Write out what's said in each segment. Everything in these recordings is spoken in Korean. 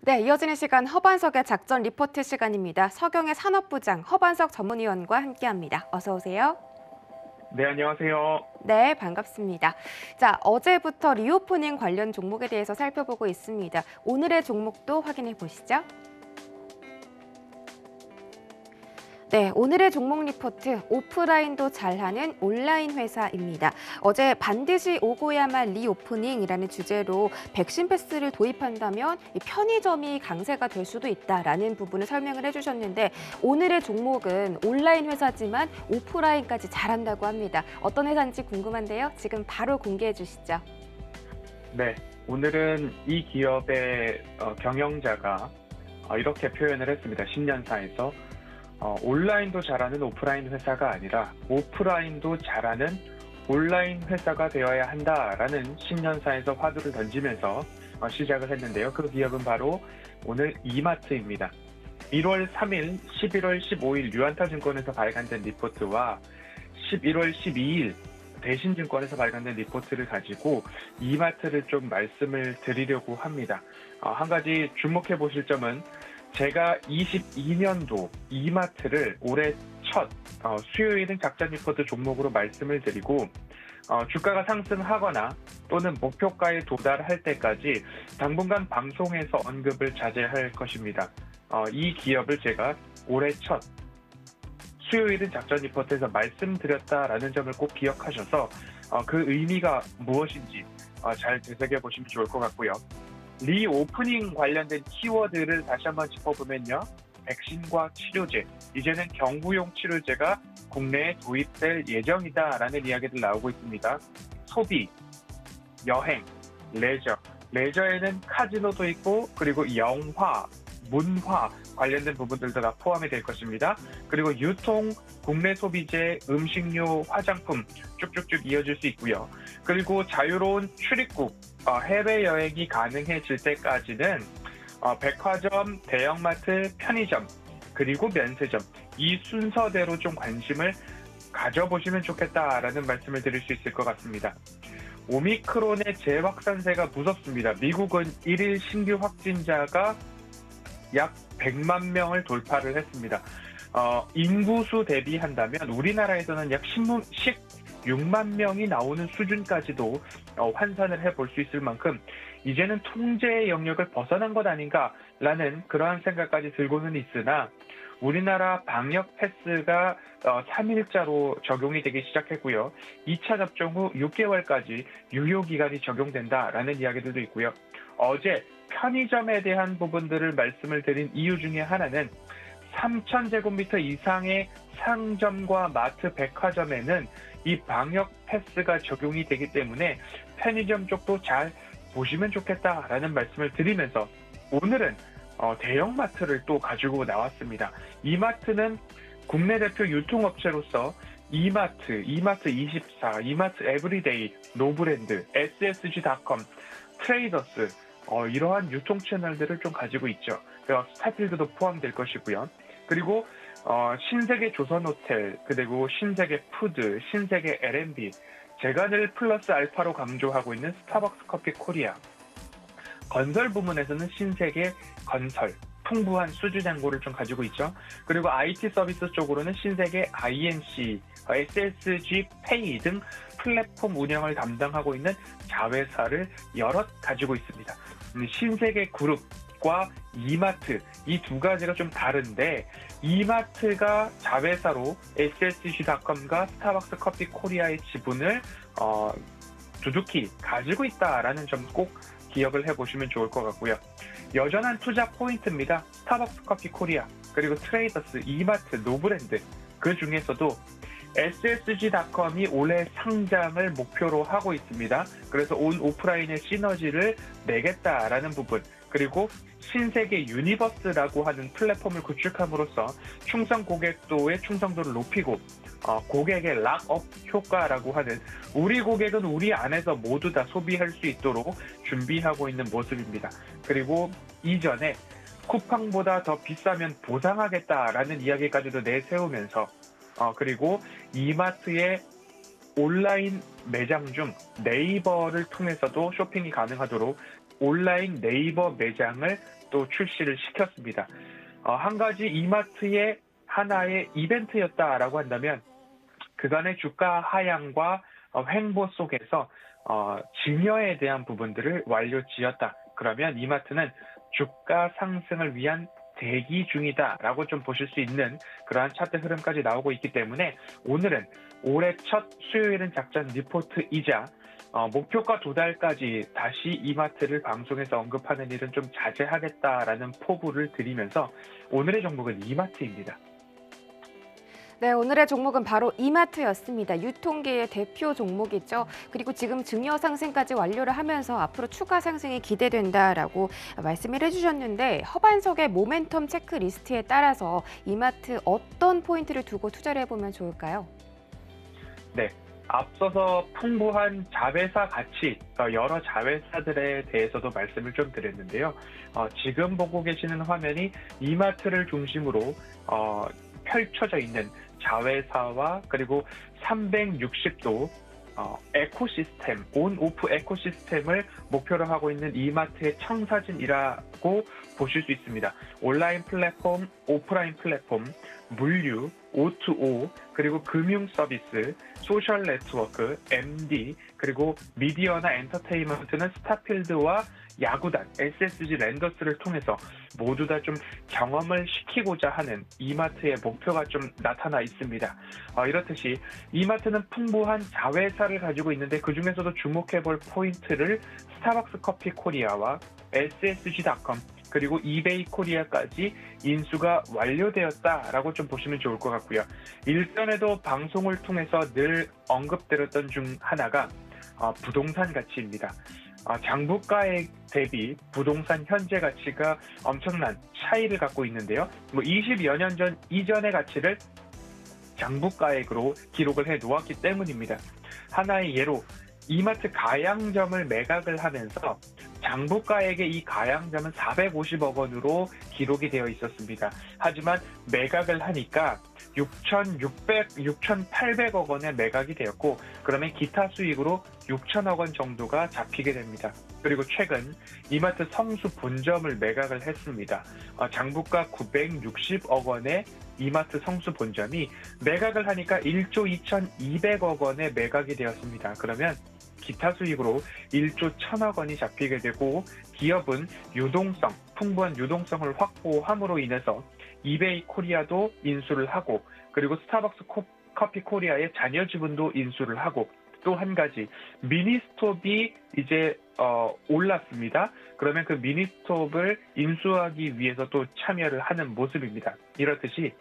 네, 이어지는 시간 허반석의 작전 리포트 시간입니다. 서경의 산업부장 허반석 전문위원과 함께합니다. 어서 오세요. 네, 안녕하세요. 네, 반갑습니다. 자, 어제부터 리오프닝 관련 종목에 대해서 살펴보고 있습니다. 오늘의 종목도 확인해 보시죠. 네, 오늘의 종목 리포트, 오프라인도 잘하는 온라인 회사입니다. 어제 반드시 오고야만 리오프닝이라는 주제로 백신 패스를 도입한다면 이 편의점이 강세가 될 수도 있다라는 부분을 설명을 해주셨는데 오늘의 종목은 온라인 회사지만 오프라인까지 잘한다고 합니다. 어떤 회사인지 궁금한데요. 지금 바로 공개해 주시죠. 네, 오늘은 이 기업의 경영자가 이렇게 표현을 했습니다. 신년사에서 온라인도 잘하는 오프라인 회사가 아니라 오프라인도 잘하는 온라인 회사가 되어야 한다라는 신년사에서 화두를 던지면서 시작을 했는데요. 그 기업은 바로 오늘 이마트입니다. 1월 3일, 11월 15일 유안타증권에서 발간된 리포트와 11월 12일 대신증권에서 발간된 리포트를 가지고 이마트를 좀 말씀을 드리려고 합니다. 한 가지 주목해 보실 점은 제가 22년도 이마트를 올해 첫 수요일은 작전 리포트 종목으로 말씀을 드리고 주가가 상승하거나 또는 목표가에 도달할 때까지 당분간 방송에서 언급을 자제할 것입니다. 이 기업을 제가 올해 첫 수요일은 작전 리포트에서 말씀드렸다라는 점을 꼭 기억하셔서 그 의미가 무엇인지 잘 되새겨보시면 좋을 것 같고요. 리오프닝 관련된 키워드를 다시 한번 짚어보면요. 백신과 치료제, 이제는 경구용 치료제가 국내에 도입될 예정이다라는 이야기들 나오고 있습니다. 소비, 여행, 레저에는 카지노도 있고 그리고 영화, 문화 관련된 부분들도 다 포함이 될 것입니다. 그리고 유통, 국내 소비재, 음식료, 화장품 쭉쭉쭉 이어질 수 있고요. 그리고 자유로운 출입국, 해외여행이 가능해질 때까지는 백화점, 대형마트, 편의점, 그리고 면세점 이 순서대로 좀 관심을 가져보시면 좋겠다라는 말씀을 드릴 수 있을 것 같습니다. 오미크론의 재확산세가 무섭습니다. 미국은 1일 신규 확진자가 약 100만 명을 돌파를 했습니다. 인구수 대비한다면 우리나라에서는 약 16만 명이 나오는 수준까지도 환산을 해볼 수 있을 만큼 이제는 통제의 영역을 벗어난 것 아닌가라는 그러한 생각까지 들고는 있으나 우리나라 방역 패스가 3일자로 적용이 되기 시작했고요. 2차 접종 후 6개월까지 유효기간이 적용된다라는 이야기들도 있고요. 어제 편의점에 대한 부분들을 말씀을 드린 이유 중에 하나는 3,000제곱미터 이상의 상점과 마트, 백화점에는 이 방역 패스가 적용이 되기 때문에 편의점 쪽도 잘 보시면 좋겠다라는 말씀을 드리면서 오늘은 대형마트를 또 가지고 나왔습니다. 이마트는 국내 대표 유통업체로서 이마트24, 이마트 에브리데이, 노브랜드, SSG닷컴, 트레이더스 이러한 유통 채널들을 좀 가지고 있죠. 스타필드도 포함될 것이고요. 그리고 신세계 조선호텔, 그리고 신세계 푸드, 신세계 L&B, 제가 늘 플러스 알파로 강조하고 있는 스타벅스 커피 코리아, 건설 부문에서는 신세계 건설, 풍부한 수주 잔고를 좀 가지고 있죠. 그리고 IT 서비스 쪽으로는 신세계 INC, SSG 페이 등 플랫폼 운영을 담당하고 있는 자회사를 여럿 가지고 있습니다. 신세계 그룹과 이마트 이 두 가지가 좀 다른데 이마트가 자회사로 SSG닷컴과 스타벅스 커피 코리아의 지분을 두둑히 가지고 있다라는 점 꼭 기억을 해보시면 좋을 것 같고요. 여전한 투자 포인트입니다. 스타벅스 커피 코리아, 그리고 트레이더스, 이마트, 노브랜드 그 중에서도 SSG닷컴이 올해 상장을 목표로 하고 있습니다. 그래서 온 오프라인의 시너지를 내겠다라는 부분, 그리고 신세계 유니버스라고 하는 플랫폼을 구축함으로써 충성 고객도의 충성도를 높이고 고객의 락업 효과라고 하는 우리 고객은 우리 안에서 모두 다 소비할 수 있도록 준비하고 있는 모습입니다. 그리고 이전에 쿠팡보다 더 비싸면 보상하겠다라는 이야기까지도 내세우면서 그리고 이마트의 온라인 매장 중 네이버를 통해서도 쇼핑이 가능하도록 온라인 네이버 매장을 또 출시를 시켰습니다. 한 가지 이마트의 하나의 이벤트였다라고 한다면 그간의 주가 하향과 횡보 속에서 증여에 대한 부분들을 완료지었다. 그러면 이마트는 주가 상승을 위한 대기 중이다라고 좀 보실 수 있는 그러한 차트 흐름까지 나오고 있기 때문에 오늘은 올해 첫 수요일은 작전 리포트이자 목표가 도달까지 다시 이마트를 방송에서 언급하는 일은 좀 자제하겠다라는 포부를 드리면서 오늘의 종목은 이마트입니다. 네, 오늘의 종목은 바로 이마트였습니다. 유통계의 대표 종목이죠. 그리고 지금 증여 상승까지 완료를 하면서 앞으로 추가 상승이 기대된다라고 말씀을 해주셨는데 허반석의 모멘텀 체크리스트에 따라서 이마트 어떤 포인트를 두고 투자를 해보면 좋을까요? 네, 앞서서 풍부한 자회사 가치, 여러 자회사들에 대해서도 말씀을 좀 드렸는데요. 지금 보고 계시는 화면이 이마트를 중심으로 펼쳐져 있는 자회사와 그리고 360도 에코시스템, 온오프 에코시스템을 목표로 하고 있는 이마트의 청사진이라고 보실 수 있습니다. 온라인 플랫폼, 오프라인 플랫폼, 물류, O2O, 그리고 금융 서비스, 소셜 네트워크, MD, 그리고 미디어나 엔터테인먼트는 스타필드와 야구단, SSG 랜더스를 통해서 모두 다 좀 경험을 시키고자 하는 이마트의 목표가 좀 나타나 있습니다. 이렇듯이 이마트는 풍부한 자회사를 가지고 있는데 그중에서도 주목해볼 포인트를 스타벅스 커피 코리아와 SSG.com 그리고 이베이 코리아까지 인수가 완료되었다라고 좀 보시면 좋을 것 같고요. 일전에도 방송을 통해서 늘 언급드렸던 중 하나가 부동산 가치입니다. 장부가액 대비 부동산 현재 가치가 엄청난 차이를 갖고 있는데요. 20여 년 전 이전의 가치를 장부가액으로 기록을 해 놓았기 때문입니다. 하나의 예로 이마트 가양점을 매각을 하면서 장부가액의 이 가양점은 450억 원으로 기록이 되어 있었습니다. 하지만 매각을 하니까 6,800억 원에 매각이 되었고 그러면 기타 수익으로 6천억 원 정도가 잡히게 됩니다. 그리고 최근 이마트 성수 본점을 매각을 했습니다. 장부가 960억 원의 이마트 성수 본점이 매각을 하니까 1조 2,200억 원에 매각이 되었습니다. 그러면 기타 수익으로 1조 1,000억 원이 잡히게 되고 기업은 풍부한 유동성을 확보함으로 인해서 이베이 코리아도 인수를 하고 그리고 스타벅스 커피 코리아의 자녀 지분도 인수를 하고 또 한 가지 미니스톱이 이제 올랐습니다. 그러면 그 미니스톱을 인수하기 위해서 또 참여를 하는 모습입니다. 이렇듯이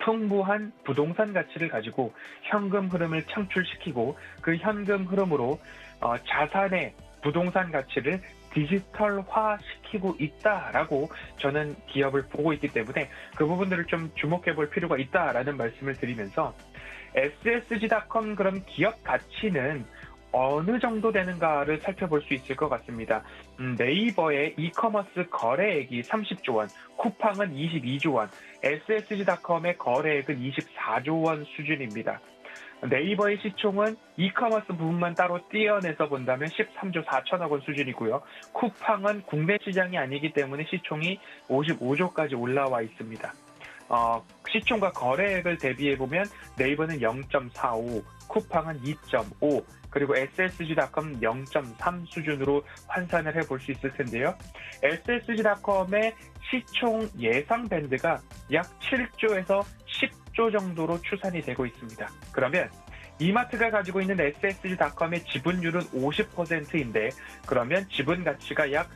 풍부한 부동산 가치를 가지고 현금 흐름을 창출시키고 그 현금 흐름으로 자산의 부동산 가치를 디지털화시키고 있다라고 저는 기업을 보고 있기 때문에 그 부분들을 좀 주목해 볼 필요가 있다라는 말씀을 드리면서 SSG.com 그럼 기업 가치는 어느 정도 되는가를 살펴볼 수 있을 것 같습니다. 네이버의 이커머스 거래액이 30조 원, 쿠팡은 22조 원, SSG.com의 거래액은 24조 원 수준입니다. 네이버의 시총은 이커머스 부분만 따로 떼어내서 본다면 13조 4천억 원 수준이고요. 쿠팡은 국내 시장이 아니기 때문에 시총이 55조까지 올라와 있습니다. 시총과 거래액을 대비해보면 네이버는 0.45, 쿠팡은 2.5, 그리고 SSG.com 0.3 수준으로 환산을 해볼 수 있을 텐데요. SSG.com의 시총 예상 밴드가 약 7조에서 10조 정도로 추산이 되고 있습니다. 그러면 이마트가 가지고 있는 SSG.com의 지분율은 50%인데 그러면 지분 가치가 약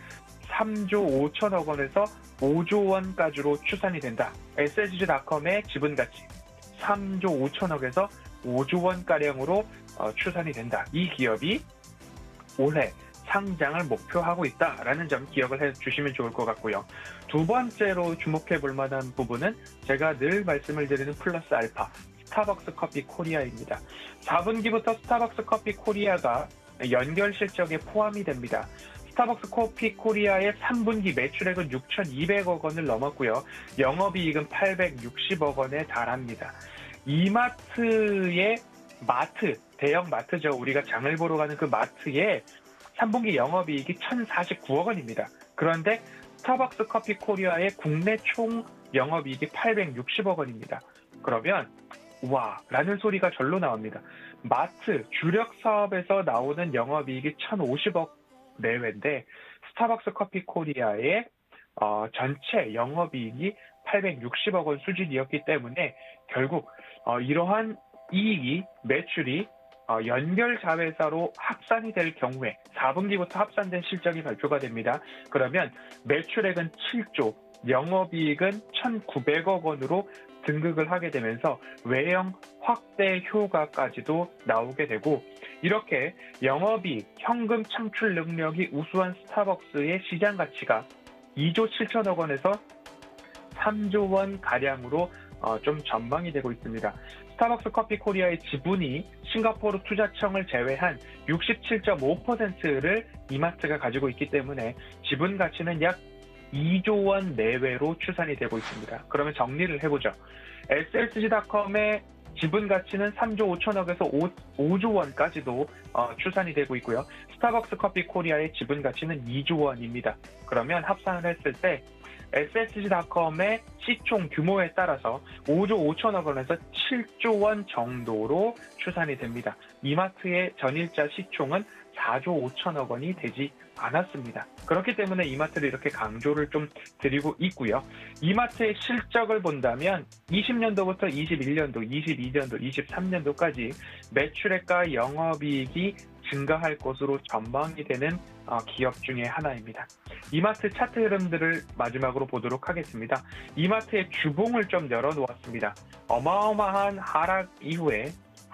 3조 5천억 원에서 5조 원까지로 추산이 된다. SSG.com의 지분 가치 3조 5천억에서 5조 원가량으로 추산이 된다. 이 기업이 올해 상장을 목표하고 있다라는 점 기억을 해주시면 좋을 것 같고요. 두 번째로 주목해 볼 만한 부분은 제가 늘 말씀을 드리는 플러스 알파 스타벅스 커피 코리아입니다. 4분기부터 스타벅스 커피 코리아가 연결 실적에 포함이 됩니다. 스타벅스 커피 코리아의 3분기 매출액은 6,200억 원을 넘었고요. 영업이익은 860억 원에 달합니다. 이마트의 마트, 대형 마트죠. 우리가 장을 보러 가는 그 마트에 3분기 영업이익이 1,049억 원입니다. 그런데 스타벅스 커피 코리아의 국내 총 영업이익이 860억 원입니다. 그러면 와 라는 소리가 절로 나옵니다. 마트 주력 사업에서 나오는 영업이익이 1,050억 내외인데 스타벅스 커피 코리아의 전체 영업이익이 860억 원 수준이었기 때문에 결국 이러한 이익이 매출이 연결 자회사로 합산이 될 경우에 4분기부터 합산된 실적이 발표가 됩니다. 그러면 매출액은 7조, 영업이익은 1,900억 원으로 등극을 하게 되면서 외형 확대 효과까지도 나오게 되고 이렇게 영업이익, 현금 창출 능력이 우수한 스타벅스의 시장 가치가 2조 7천억 원에서 3조 원 가량으로 좀 전망이 되고 있습니다. 스타벅스 커피 코리아의 지분이 싱가포르 투자청을 제외한 67.5%를 이마트가 가지고 있기 때문에 지분 가치는 약 2조 원 내외로 추산이 되고 있습니다. 그러면 정리를 해보죠. SSG닷컴의 지분 가치는 3조 5천억에서 5조 원까지도 추산이 되고 있고요. 스타벅스 커피 코리아의 지분 가치는 2조 원입니다. 그러면 합산을 했을 때 SSG닷컴의 시총 규모에 따라서 5조 5천억 원에서 7조 원 정도로 추산이 됩니다. 이마트의 전일자 시총은 4조 5천억 원이 되지 않았습니다. 그렇기 때문에 이마트를 이렇게 강조를 좀 드리고 있고요. 이마트의 실적을 본다면 20년도부터 21년도, 22년도, 23년도까지 매출액과 영업이익이 증가할 것으로 전망이 되는 기업 중에 하나입니다. 이마트 차트 흐름들을 마지막으로 보도록 하겠습니다. 이마트의 주봉을 좀 열어놓았습니다. 어마어마한 하락 이후에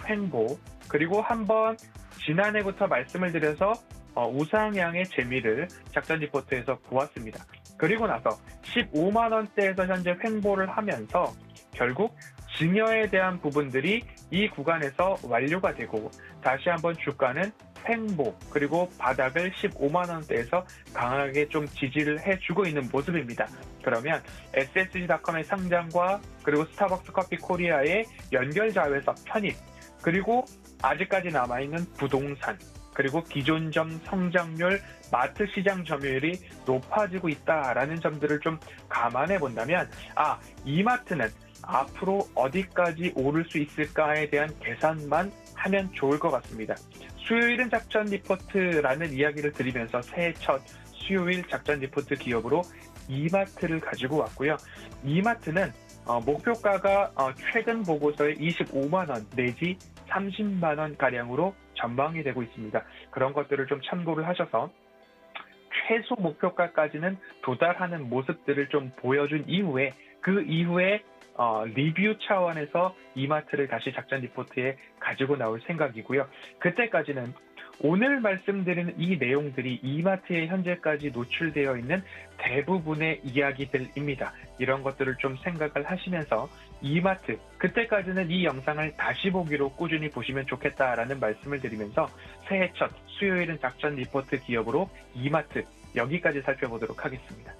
횡보, 그리고 한번 지난해부터 말씀을 드려서 우상향의 재미를 작전 리포트에서 보았습니다. 그리고 나서 15만 원대에서 현재 횡보를 하면서 결국 증여에 대한 부분들이 이 구간에서 완료가 되고 다시 한번 주가는 횡보 그리고 바닥을 15만 원대에서 강하게 좀 지지를 해주고 있는 모습입니다. 그러면 SSG닷컴의 상장과 그리고 스타벅스 커피 코리아의 연결 자회사 편입 그리고 아직까지 남아있는 부동산 그리고 기존점 성장률, 마트 시장 점유율이 높아지고 있다라는 점들을 좀 감안해 본다면 이마트는 앞으로 어디까지 오를 수 있을까에 대한 계산만 하면 좋을 것 같습니다. 수요일은 작전 리포트라는 이야기를 드리면서 새해 첫 수요일 작전 리포트 기업으로 이마트를 가지고 왔고요. 이마트는 목표가가 최근 보고서에 25만 원 내지 30만 원 가량으로 전망이 되고 있습니다. 그런 것들을 좀 참고를 하셔서 최소 목표가까지는 도달하는 모습들을 좀 보여준 이후에 그 이후에 리뷰 차원에서 이마트를 다시 작전 리포트에 가지고 나올 생각이고요. 그때까지는 오늘 말씀드리는 이 내용들이 이마트에 현재까지 노출되어 있는 대부분의 이야기들입니다. 이런 것들을 좀 생각을 하시면서 이마트, 그때까지는 이 영상을 다시 보기로 꾸준히 보시면 좋겠다라는 말씀을 드리면서 새해 첫 수요일은 작전 리포트 기업으로 이마트 여기까지 살펴보도록 하겠습니다.